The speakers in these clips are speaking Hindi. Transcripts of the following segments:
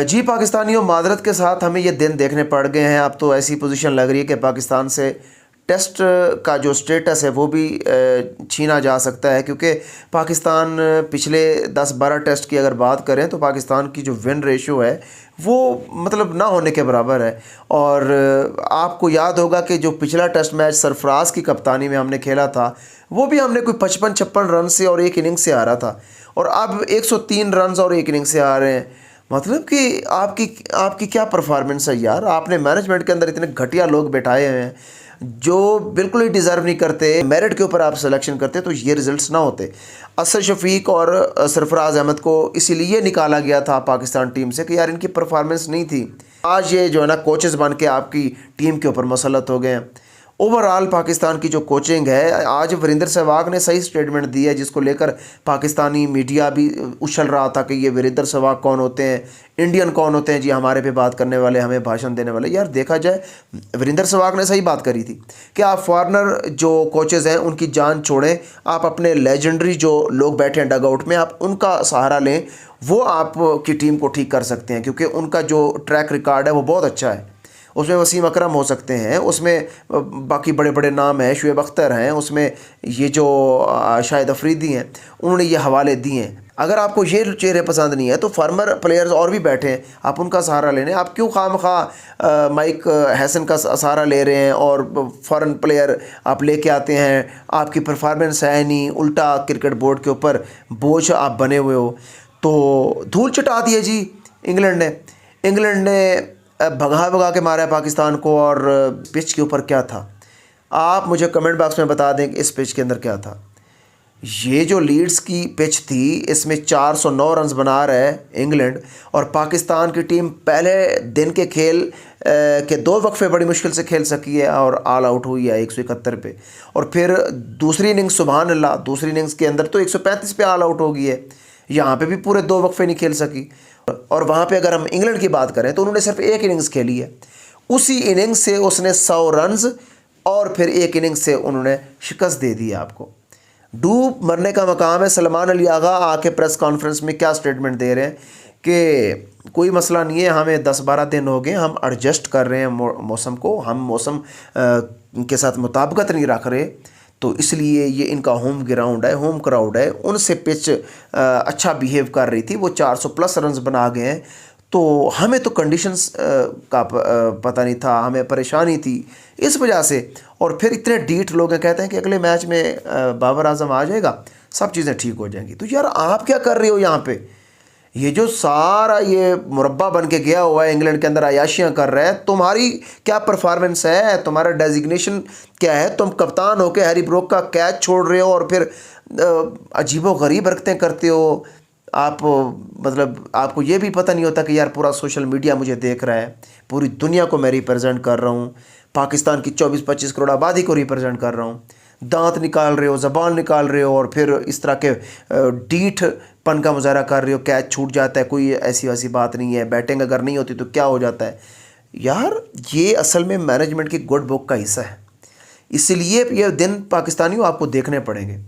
जी पाकिस्तानियों, मादरत के साथ हमें ये दिन देखने पड़ गए हैं। अब तो ऐसी पोजीशन लग रही है कि पाकिस्तान से टेस्ट का जो स्टेटस है वो भी छीना जा सकता है, क्योंकि पाकिस्तान पिछले 10-12 टेस्ट की अगर बात करें तो पाकिस्तान की जो विन रेशो है वो मतलब ना होने के बराबर है। और आपको याद होगा कि जो पिछला टेस्ट मैच सरफराज की कप्तानी में हमने खेला था वो भी हमने कोई 55-56 रन से और एक इनिंग से आ रहा था, और अब 103 रन और एक इनिंग से आ रहे हैं। मतलब कि आपकी आपकी क्या परफॉर्मेंस है यार। आपने मैनेजमेंट के अंदर इतने घटिया लोग बैठाए हुए हैं जो बिल्कुल ही डिज़र्व नहीं करते। मेरिट के ऊपर आप सिलेक्शन करते तो ये रिजल्ट्स ना होते। असद शफीक और सरफराज अहमद को इसीलिए निकाला गया था पाकिस्तान टीम से कि यार इनकी परफॉर्मेंस नहीं थी। आज ये जो है ना कोचेस बन के आपकी टीम के ऊपर मुसल्लत हो गए हैं। ओवरऑल पाकिस्तान की जो कोचिंग है, आज वीरेंद्र सहवाग ने सही स्टेटमेंट दी है जिसको लेकर पाकिस्तानी मीडिया भी उछल रहा था कि ये वीरेंद्र सहवाग कौन होते हैं, इंडियन कौन होते हैं जी हमारे पे बात करने वाले, हमें भाषण देने वाले। यार देखा जाए वीरेंद्र सहवाग ने सही बात करी थी कि आप फॉरनर जो कोचेज़ हैं उनकी जान छोड़ें, आप अपने लेजेंडरी जो लोग बैठे हैं डग आउट में आप उनका सहारा लें, वो आपकी टीम को ठीक कर सकते हैं, क्योंकि उनका जो ट्रैक रिकॉर्ड है वो बहुत अच्छा है। उसमें वसीम अकरम हो सकते हैं, उसमें बाकी बड़े बड़े नाम हैं, शुएब अख्तर हैं, उसमें ये जो शाहिद अफरीदी हैं उन्होंने ये हवाले दिए हैं। अगर आपको ये चेहरे पसंद नहीं है तो फार्मर प्लेयर्स और भी बैठे हैं, आप उनका सहारा लेने। आप क्यों खामखा माइक हैसन का सहारा ले रहे हैं और फॉरेन प्लेयर आप लेके आते हैं? आपकी परफॉर्मेंस है नहीं, उल्टा क्रिकेट बोर्ड के ऊपर बोझ आप बने हुए हो। तो धूल चटा दी है जी इंग्लैंड ने भगा भगा के मारा है पाकिस्तान को। और पिच के ऊपर क्या था, आप मुझे कमेंट बॉक्स में बता दें कि इस पिच के अंदर क्या था। ये जो लीड्स की पिच थी इसमें 409 रन बना रहा है इंग्लैंड, और पाकिस्तान की टीम पहले दिन के खेल के 2 वक्फे बड़ी मुश्किल से खेल सकी है और ऑल आउट हुई है 171 पे। और फिर दूसरी इनिंग्स, सुबहान अल्लाह, दूसरी इनिंग्स के अंदर तो 135 पे ऑल आउट हो गई है। यहाँ पे भी पूरे 2 वक्फे नहीं खेल सकी। और वहाँ पे अगर हम इंग्लैंड की बात करें तो उन्होंने सिर्फ एक इनिंग्स खेली है, उसी इनिंग्स से उसने 100 रन्स और फिर एक इनिंग्स से उन्होंने शिकस्त दे दी आपको। डूब मरने का मकाम है। सलमान अली आगा आके प्रेस कॉन्फ्रेंस में क्या स्टेटमेंट दे रहे हैं कि कोई मसला नहीं है, हमें 10-12 दिन हो गए, हम एडजस्ट कर रहे हैं मौसम को, हम मौसम के साथ मुताबिकत नहीं रख रहे, तो इसलिए ये इनका होम ग्राउंड है, होम क्राउड है, उनसे पिच अच्छा बिहेव कर रही थी, वो 400 प्लस रन्स बना गए हैं। तो हमें तो कंडीशंस का पता नहीं था, हमें परेशानी थी इस वजह से। और फिर इतने डीठ लोग हैं, कहते हैं कि अगले मैच में बाबर आजम आ जाएगा, सब चीज़ें ठीक हो जाएंगी। तो यार आप क्या कर रहे हो यहाँ पे? ये जो सारा ये मुरब्बा बन के गया हुआ है इंग्लैंड के अंदर, अयाशियाँ कर रहा है, तुम्हारी क्या परफॉर्मेंस है, तुम्हारा डेजिग्नेशन क्या है? तुम कप्तान होकर हैरी ब्रोक का कैच छोड़ रहे हो और फिर अजीबो गरीब हरकतें करते हो। आप मतलब आपको ये भी पता नहीं होता कि यार पूरा सोशल मीडिया मुझे देख रहा है, पूरी दुनिया को मैं रिप्रेजेंट कर रहा हूँ, पाकिस्तान की 24-25 करोड़ आबादी को रिप्रेजेंट कर रहा हूँ। दांत निकाल रहे हो, ज़बान निकाल रहे हो और फिर इस तरह के डीठ पन का मुजाहरा कर रहे हो, कैच छूट जाता है, कोई ऐसी वैसी बात नहीं है, बैटिंग अगर नहीं होती तो क्या हो जाता है। यार ये असल में मैनेजमेंट की गुड बुक का हिस्सा है, इसलिए ये दिन पाकिस्तानियों आपको देखने पड़ेंगे।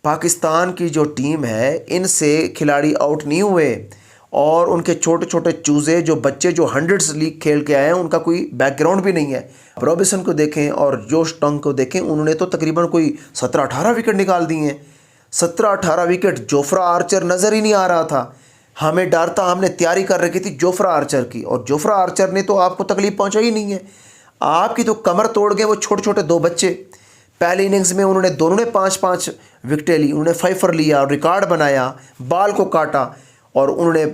पाकिस्तान की जो टीम है इनसे खिलाड़ी आउट नहीं हुए, और उनके छोटे छोटे चूज़े जो बच्चे जो हंड्रेड्स लीग खेल के आए हैं उनका कोई बैकग्राउंड भी नहीं है। रॉबिसन को देखें और जोश टंग को देखें, उन्होंने तो तकरीबन कोई 17-18 विकेट निकाल दिए हैं। 17-18 विकेट। जोफ्रा आर्चर नज़र ही नहीं आ रहा था, हमें डर था, हमने तैयारी कर रखी थी जोफ्रा आर्चर की, और जोफ्रा आर्चर ने तो आपको तकलीफ पहुँचाई नहीं है, आपकी तो कमर तोड़ गए वो छोटे छोटे 2 बच्चे। पहले इनिंग्स में उन्होंने दोनों ने 5-5 विकेटें ली, उन्होंने फाइफर लिया और रिकॉर्ड बनाया, बाल को काटा और उन्होंने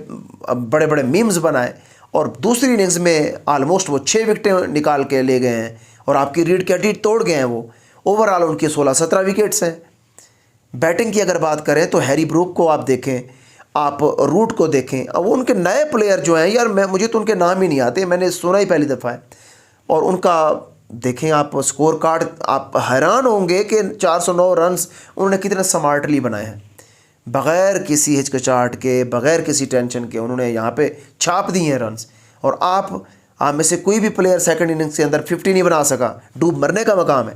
बड़े बड़े मीम्स बनाए। और दूसरी इनिंग्स में आलमोस्ट वो 6 विकेटें निकाल के ले गए हैं और आपकी रीड कैटी तोड़ गए हैं वो। ओवरऑल उनके 16-17 विकेट्स हैं। बैटिंग की अगर बात करें तो हैरी ब्रूक को आप देखें, आप रूट को देखें, अब उनके नए प्लेयर जो हैं यार मुझे तो उनके नाम ही नहीं आते, मैंने सुना ही पहली दफ़ा है। और उनका देखें आप स्कोर कार्ड, आप हैरान होंगे कि 409 रन्स उन्होंने कितने स्मार्टली बनाए हैं, बग़ैर किसी हिचकिचाहट के, बग़ैर किसी टेंशन के उन्होंने यहाँ पे छाप दिए हैं रन्स। और आप में से कोई भी प्लेयर सेकंड इनिंग्स के अंदर 50 नहीं बना सका, डूब मरने का मकाम है।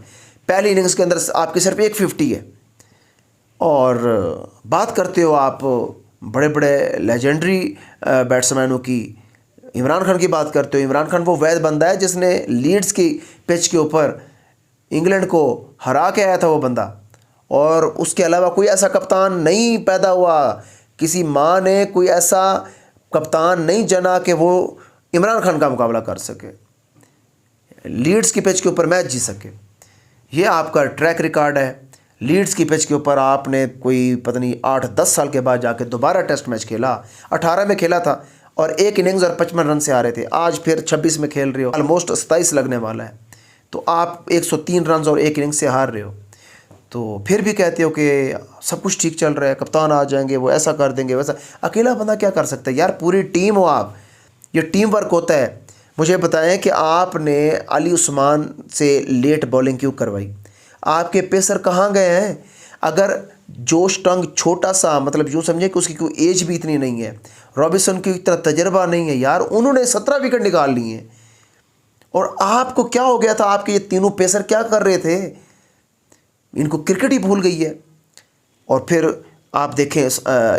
पहली इनिंग्स के अंदर आपकी सिर्फ एक 50 है। और बात करते हो आप बड़े बड़े लेजेंडरी बैट्समैनों की, इमरान खान की बात करते हो, इमरान खान वो वैद बंदा है जिसने लीड्स की पिच के ऊपर इंग्लैंड को हरा के आया था वो बंदा, और उसके अलावा कोई ऐसा कप्तान नहीं पैदा हुआ, किसी माँ ने कोई ऐसा कप्तान नहीं जना कि वो इमरान खान का मुकाबला कर सके, लीड्स की पिच के ऊपर मैच जीत सके। ये आपका ट्रैक रिकॉर्ड है। लीड्स की पिच के ऊपर आपने कोई पता नहीं 8-10 साल के बाद जाके दोबारा टेस्ट मैच खेला, 18 में खेला था और एक इनिंग्स और 55 रन से आ रहे थे, आज फिर 26 में खेल रहे हो, ऑलमोस्ट 27 लगने वाला है, तो आप 103 रन और एक इनिंग्स से हार रहे हो, तो फिर भी कहते हो कि सब कुछ ठीक चल रहा है, कप्तान आ जाएंगे, वो ऐसा कर देंगे वैसा। अकेला बंदा क्या कर सकता है यार, पूरी टीम हो आप, ये टीम वर्क होता है। मुझे बताएं कि आपने अली उस्मान से लेट बॉलिंग क्यों करवाई, आपके पेसर कहाँ गए हैं? अगर जोश टंग छोटा सा, मतलब यूँ समझे कि उसकी कोई एज भी इतनी नहीं है, रॉबिन्सन की इतना तजर्बा नहीं है यार, उन्होंने 17 विकेट निकाल लिए हैं, और आपको क्या हो गया था? आपके ये तीनों पेसर क्या कर रहे थे? इनको क्रिकेट ही भूल गई है। और फिर आप देखें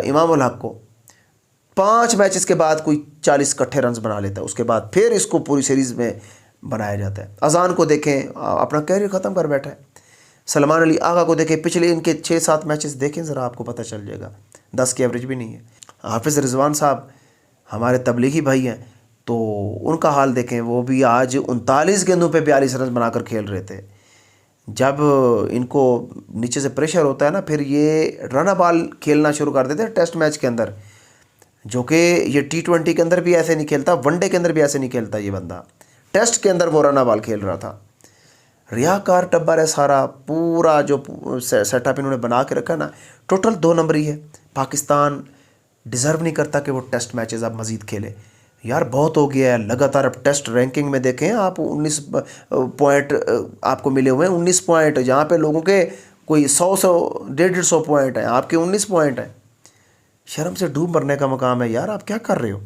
इमाम उल हक को 5 मैचेस के बाद कोई 40 इकट्ठे रन बना लेता है, उसके बाद फिर इसको पूरी सीरीज़ में बनाया जाता है। अजान को देखें, अपना कैरियर ख़त्म कर बैठा है। सलमान अली आगा को देखें, पिछले इनके 6-7 मैचेस देखें ज़रा, आपको पता चल जाएगा, 10 की एवरेज भी नहीं है। हाफिज़ रिजवान साहब हमारे तबलीगी भाई हैं, तो उनका हाल देखें, वो भी आज 39 गेंदों पे 42 रन बनाकर खेल रहे थे। जब इनको नीचे से प्रेशर होता है ना, फिर ये रन बॉल खेलना शुरू कर देते हैं टेस्ट मैच के अंदर, जो कि ये T20 के अंदर भी ऐसे नहीं खेलता, वनडे के अंदर भी ऐसे नहीं खेलता ये बंदा। टेस्ट के अंदर वो रन बॉल खेल रहा था। रियाकार टब्बर है सारा, पूरा जो सेटअप इन्होंने बना के रखा ना, टोटल 2 नंबर ही है। पाकिस्तान डिज़र्व नहीं करता कि वो टेस्ट मैचेस अब मज़ीद खेले यार, बहुत हो गया है लगातार। अब टेस्ट रैंकिंग में देखें आप, 19 पॉइंट आपको मिले हुए हैं, 19 पॉइंट, जहाँ पे लोगों के कोई 100 150 पॉइंट हैं, आपके 19 पॉइंट हैं। शर्म से डूब मरने का मकाम है यार, आप क्या कर रहे हो?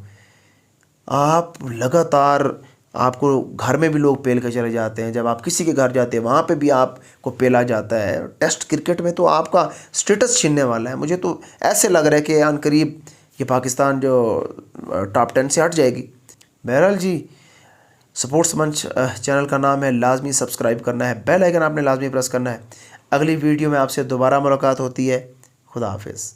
आप लगातार, आपको घर में भी लोग पेल के चले जाते हैं, जब आप किसी के घर जाते हैं वहाँ पे भी आपको पेला जाता है। टेस्ट क्रिकेट में तो आपका स्टेटस छीनने वाला है। मुझे तो ऐसे लग रहा है कि अनकरीब ये पाकिस्तान जो टॉप 10 से हट जाएगी। बहरहाल जी, स्पोर्ट्स मंच चैनल का नाम है, लाजमी सब्सक्राइब करना है, बेल आइकन आपने लाजमी प्रेस करना है। अगली वीडियो में आपसे दोबारा मुलाकात होती है। खुदा हाफिज़।